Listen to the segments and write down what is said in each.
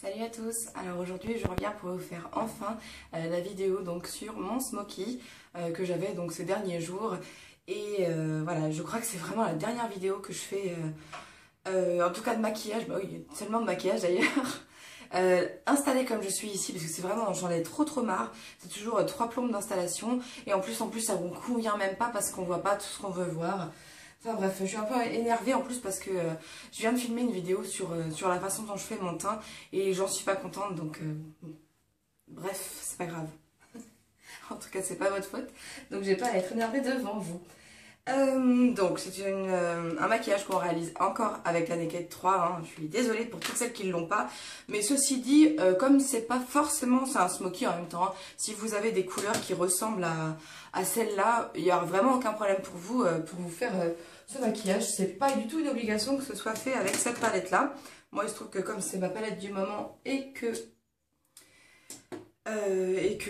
Salut à tous, alors aujourd'hui je reviens pour vous faire enfin la vidéo donc sur mon smoky que j'avais donc ces derniers jours et voilà, je crois que c'est vraiment la dernière vidéo que je fais en tout cas de maquillage, bah oui seulement de maquillage d'ailleurs. Installée comme je suis ici parce que c'est vraiment, j'en ai trop marre, c'est toujours 3 plombes d'installation et en plus ça vous convient même pas parce qu'on voit pas tout ce qu'on veut voir. Enfin bref, je suis un peu énervée en plus parce que je viens de filmer une vidéo sur la façon dont je fais mon teint et j'en suis pas contente donc bref, c'est pas grave. En tout cas, c'est pas votre faute, donc j'ai pas à être énervée devant vous. Donc c'est un maquillage qu'on réalise encore avec la Naked 3, hein. Je suis désolée pour toutes celles qui ne l'ont pas, mais ceci dit, comme c'est pas forcément, c'est un smoky en même temps, hein, si vous avez des couleurs qui ressemblent à celle-là, il n'y a vraiment aucun problème pour vous faire ce maquillage. C'est pas du tout une obligation que ce soit fait avec cette palette là. Moi il se trouve que comme c'est ma palette du moment et que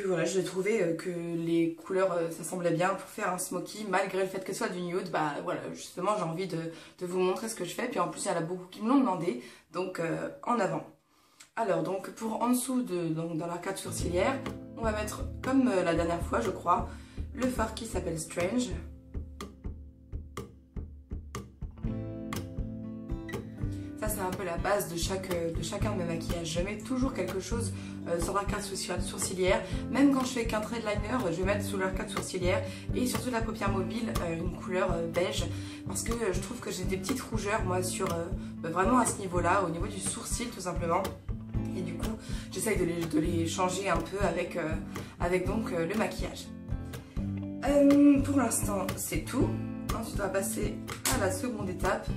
voilà, je trouvais que les couleurs s'assemblaient bien pour faire un smoky malgré le fait que ce soit du nude. Bah voilà, justement j'ai envie de vous montrer ce que je fais, puis en plus il y en a beaucoup qui me l'ont demandé, donc en avant. Alors donc pour en dessous donc dans l'arcade sourcilière, on va mettre comme la dernière fois je crois, le fard qui s'appelle Strange. Ça c'est un peu la base de chacun de mes maquillages. Je mets toujours quelque chose sur l'arcade sourcilière. Même quand je fais qu'un trait de liner, je vais mettre sous l'arcade sourcilière et surtout la paupière mobile une couleur beige. Parce que je trouve que j'ai des petites rougeurs moi sur vraiment à ce niveau-là, au niveau du sourcil tout simplement. Et du coup j'essaye de les changer un peu avec donc le maquillage. Pour l'instant c'est tout. Ensuite on va passer à la seconde étape,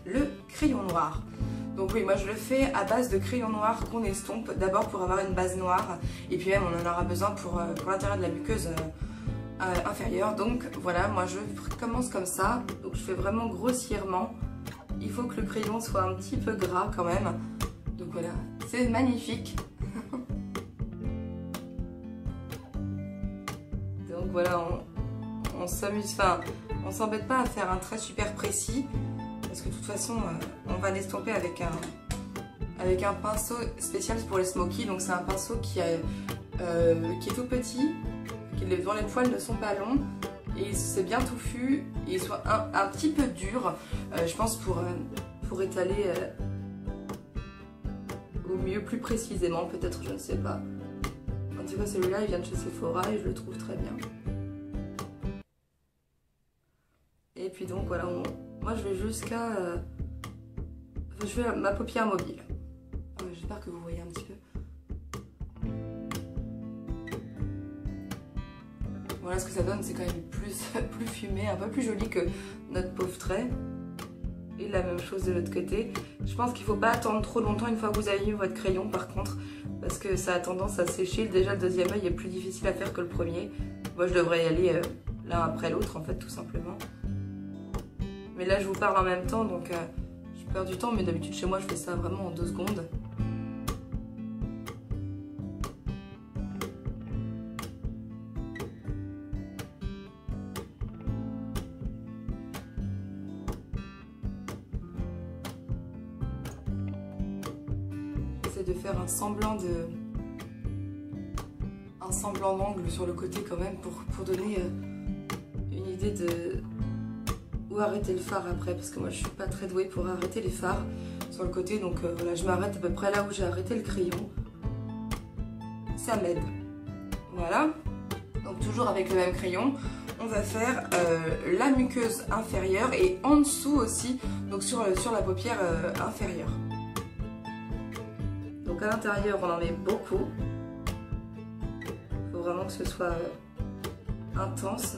le crayon noir. Donc oui, moi je le fais à base de crayon noir qu'on estompe d'abord pour avoir une base noire et puis même on en aura besoin pour l'intérieur de la muqueuse inférieure. Donc voilà, moi je commence comme ça, donc je fais vraiment grossièrement. Il faut que le crayon soit un petit peu gras quand même, donc voilà, c'est magnifique. Donc voilà, on s'amuse, enfin on s'embête pas à faire un trait super précis parce que de toute façon on va l'estomper avec un pinceau spécial pour les smoky. Donc c'est un pinceau qui est tout petit, dont les poils ne sont pas longs et c'est bien touffu et il soit un petit peu dur, je pense pour étaler au mieux plus précisément, peut-être, je ne sais pas. En tout cas celui-là il vient de chez Sephora et je le trouve très bien. Et puis donc voilà, moi je vais jusqu'à... je fais ma paupière mobile. J'espère que vous voyez un petit peu. Voilà ce que ça donne, c'est quand même plus fumé, un peu plus joli que notre pauvre trait. Et la même chose de l'autre côté. Je pense qu'il ne faut pas attendre trop longtemps une fois que vous avez mis votre crayon par contre, parce que ça a tendance à sécher. Déjà le deuxième œil est plus difficile à faire que le premier. Moi je devrais y aller l'un après l'autre en fait, tout simplement. Mais là je vous parle en même temps donc je perds du temps, mais d'habitude chez moi je fais ça vraiment en 2 secondes. J'essaie de faire un semblant d'angle sur le côté quand même pour donner une idée de où arrêter le fard après, parce que moi je suis pas très douée pour arrêter les fards sur le côté, donc voilà, je m'arrête à peu près là où j'ai arrêté le crayon, ça m'aide. Voilà, donc toujours avec le même crayon on va faire la muqueuse inférieure et en dessous aussi, donc sur la paupière inférieure. Donc à l'intérieur on en met beaucoup, il faut vraiment que ce soit intense.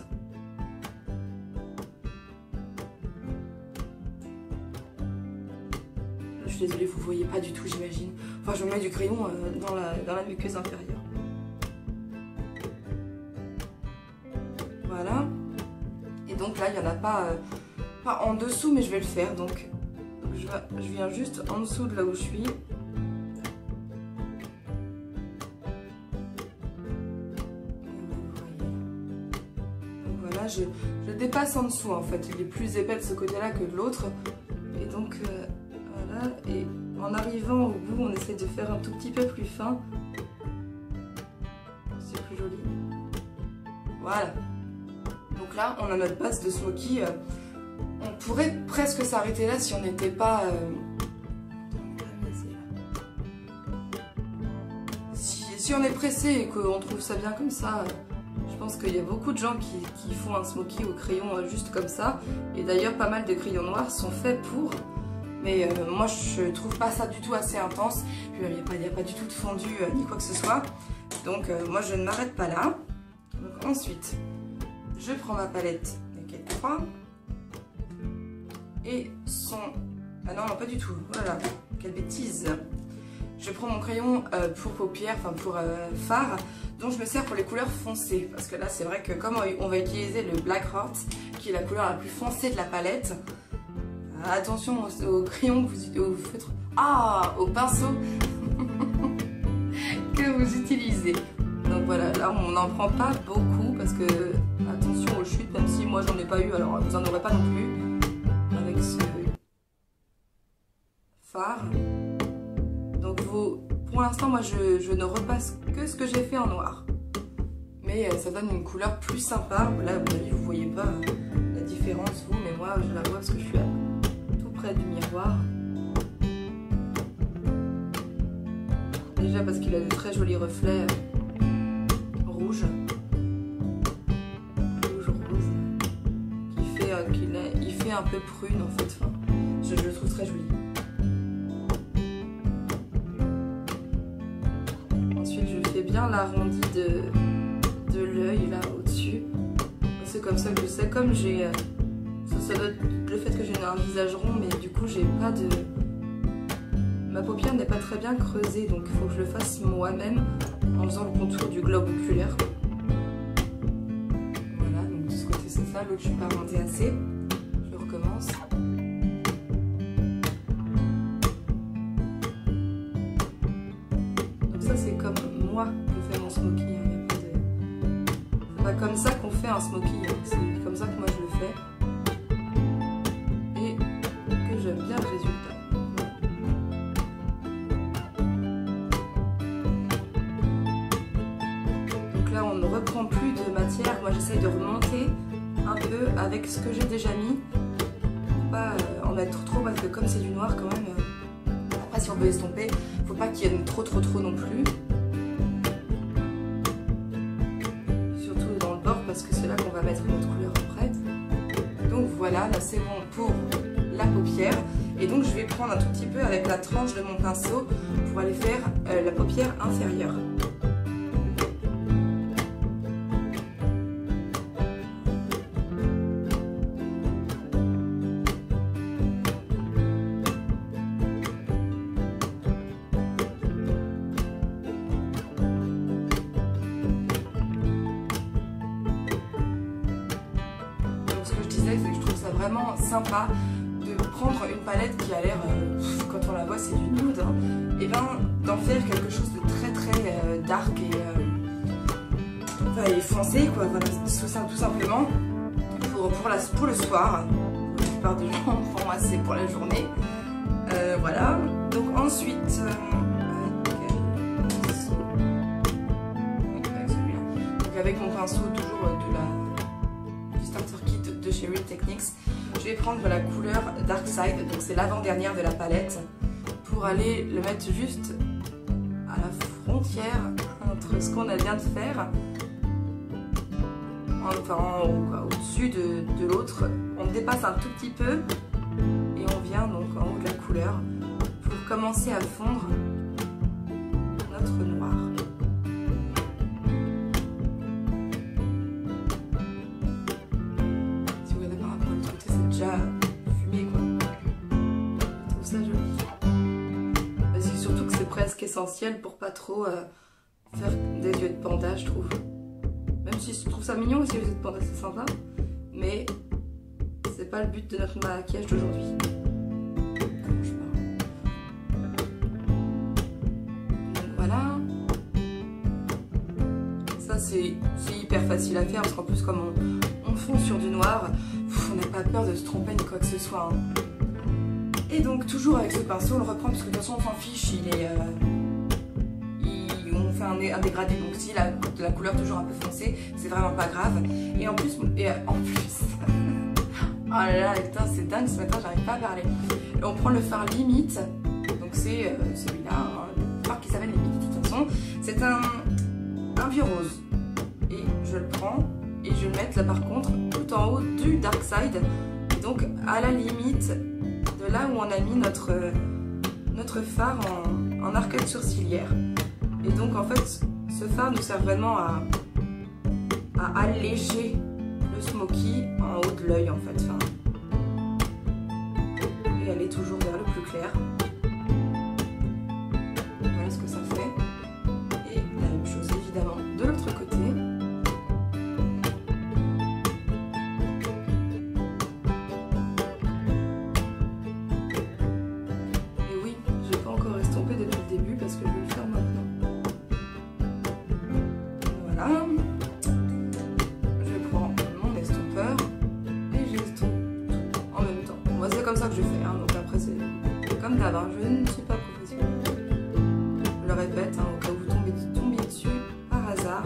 Je suis désolée, vous voyez pas du tout j'imagine. Enfin je mets du crayon dans la muqueuse inférieure. Voilà. Et donc là il n'y en a pas en dessous, mais je vais le faire. Donc je viens juste en dessous de là où je suis. Donc voilà, je dépasse en dessous en fait. Il est plus épais de ce côté-là que de l'autre. Et donc Voilà, et en arrivant au bout, on essaie de faire un tout petit peu plus fin. C'est plus joli. Voilà. Donc là, on a notre base de smoky. On pourrait presque s'arrêter là si on n'était pas... Si on est pressé et qu'on trouve ça bien comme ça, je pense qu'il y a beaucoup de gens qui font un smoky au crayon juste comme ça. Et d'ailleurs, pas mal de crayons noirs sont faits pour. Mais moi, je trouve pas ça du tout assez intense. Puis il n'y a pas du tout de fondu ni quoi que ce soit. Donc moi, je ne m'arrête pas là. Donc ensuite, je prends ma palette Naked 3 et son... Ah non, pas du tout. Voilà, quelle bêtise. Je prends mon crayon pour paupières, enfin pour fard, dont je me sers pour les couleurs foncées. Parce que là, c'est vrai que comme on va utiliser le Black Heart, qui est la couleur la plus foncée de la palette, attention au crayon que au feutre, au pinceau que vous utilisez. Donc voilà, là on n'en prend pas beaucoup parce que attention aux chutes, même si moi j'en ai pas eu, alors vous en aurez pas non plus avec ce fard. Donc pour l'instant moi je ne repasse que ce que j'ai fait en noir, mais ça donne une couleur plus sympa. Là vous voyez pas la différence vous, mais moi je la vois parce que je suis tout près du miroir. Déjà parce qu'il a de très jolis reflets rouge rose, il fait un peu prune en fait. Enfin, je le trouve très joli. Ensuite je fais bien l'arrondi de l'œil là au-dessus. C'est comme ça que je sais, comme j'ai ça doit être le fait que j'ai un visage rond, mais du coup j'ai pas de... Ma paupière n'est pas très bien creusée, donc il faut que je le fasse moi-même en faisant le contour du globe oculaire. Voilà, donc de ce côté c'est ça, l'autre je suis pas remontée assez. Je recommence. Donc ça c'est comme moi je fais mon smoky, hein. C'est pas comme ça qu'on fait un smoky, hein. C'est comme ça que moi je le fais. Et que j'aime bien le résultat. On ne reprend plus de matière, moi j'essaye de remonter un peu avec ce que j'ai déjà mis, pour pas en mettre trop parce que comme c'est du noir quand même, après si on veut estomper, faut pas qu'il y ait trop non plus, surtout dans le bord parce que c'est là qu'on va mettre notre couleur après. Donc voilà, là c'est bon pour la paupière, et donc je vais prendre un tout petit peu avec la tranche de mon pinceau pour aller faire la paupière inférieure. C'est que je trouve ça vraiment sympa de prendre une palette qui a l'air, quand on la voit c'est du nude, hein, et ben d'en faire quelque chose de très dark et foncé quoi, voilà, tout simplement pour le soir. La plupart des gens, pour moi c'est pour la journée. Voilà, donc ensuite avec mon pinceau toujours du starter kit de chez Real Techniques, je vais prendre la couleur Dark Side, donc c'est l'avant-dernière de la palette, pour aller le mettre juste à la frontière entre ce qu'on vient de faire, enfin en haut, au-dessus de l'autre. On dépasse un tout petit peu et on vient donc en haut de la couleur pour commencer à fondre notre noir. Fumé quoi. Je trouve ça joli. C'est surtout que c'est presque essentiel pour pas trop faire des yeux de panda, je trouve. Même si je trouve ça mignon aussi les yeux de panda, c'est sympa, mais c'est pas le but de notre maquillage d'aujourd'hui. Donc voilà. Ça c'est hyper facile à faire parce qu'en plus comme on fond sur du noir, on n'a pas peur de se tromper ni quoi que ce soit. Hein. Et Et donc toujours avec ce pinceau, on le reprend parce que de toute façon on s'en fiche, on fait un dégradé, donc si la couleur toujours un peu foncée, c'est vraiment pas grave. Et en plus, oh là là, putain, c'est dingue ce matin, j'arrive pas à parler. Et on prend le fard limite, donc c'est celui-là, hein, le fard qui s'appelle limite de toute façon. C'est un vieux rose. Et je le prends et je vais le mettre là par contre tout en haut du dark side. Et donc à la limite de là où on a mis notre fard en arcade sourcilière. Et donc en fait ce fard nous sert vraiment à alléger le smoky en haut de l'œil en fait. Enfin, et aller toujours vers le plus clair. Voilà ce que ça fait. Et la même chose évidemment de l'autre côté. C'est comme ça que je fais, hein. Donc après c'est comme d'hab, hein. Je ne suis pas professionnelle. Je le répète, hein, au cas où vous tombez dessus par hasard.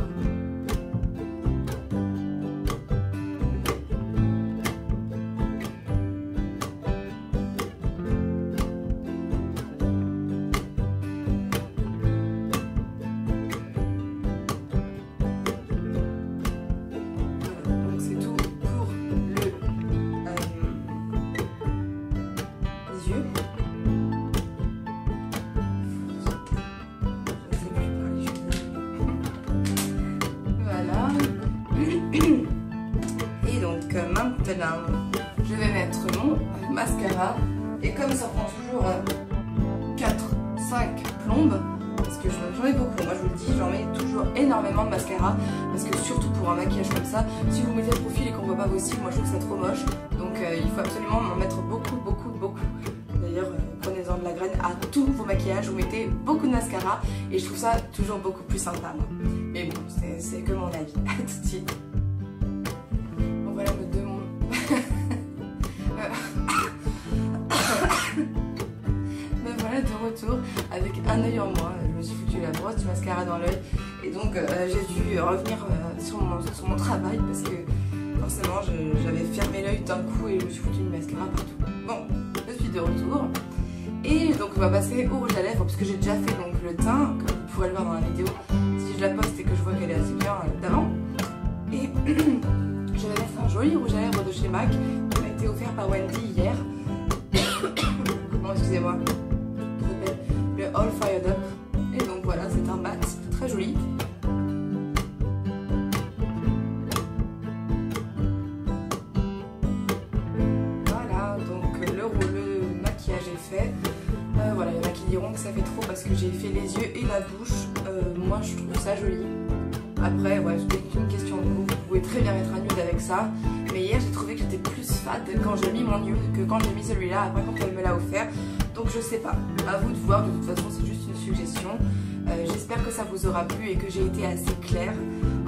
Et donc maintenant je vais mettre mon mascara et comme ça prend toujours 4-5 plombes parce que j'en ai beaucoup, moi je vous le dis, j'en mets toujours énormément de mascara parce que surtout pour un maquillage comme ça, si vous mettez le profil et qu'on voit pas vos cils, moi je trouve ça trop moche, donc il faut absolument m'en mettre beaucoup. D'ailleurs prenez-en de la graine à tous vos maquillages, vous mettez beaucoup de mascara et je trouve ça toujours beaucoup plus sympa moi. Mais bon, c'est que mon avis. À tout de suite. Bon voilà de mon... Me voilà de retour avec un œil en moins. Je me suis foutu la brosse du mascara dans l'œil et donc j'ai dû revenir sur mon travail parce que forcément j'avais fermé l'œil d'un coup et je me suis foutu du mascara partout. Bon, je suis de retour. Et donc on va passer au rouge à lèvres parce que j'ai déjà fait donc le teint, comme vous pourrez le voir dans la vidéo si je la poste et que je vois qu'elle est assez bien d'avant. Et je vais mettre un joli rouge à lèvres de chez MAC qui m'a été offert par Wendy hier. Bon, excusez-moi. Ça s'appelle le All Fired Up. Et donc voilà, c'est un mat très joli. Voilà, donc le maquillage est fait. Voilà, il y en a qui diront que ça fait trop parce que j'ai fait les yeux et la bouche. Moi, je trouve ça joli. Après, ouais, c'est une question de goût. Vous pouvez très bien mettre un nude avec ça. Mais hier, j'ai trouvé que j'étais plus fade quand j'ai mis mon nude que quand j'ai mis celui-là. Après, quand elle me l'a offert. Donc, je sais pas. À vous de voir. De toute façon, c'est juste une suggestion. J'espère que ça vous aura plu et que j'ai été assez claire.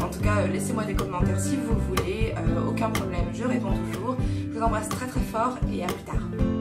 En tout cas, laissez-moi des commentaires si vous voulez. Aucun problème, je réponds toujours. Je vous embrasse très fort et à plus tard.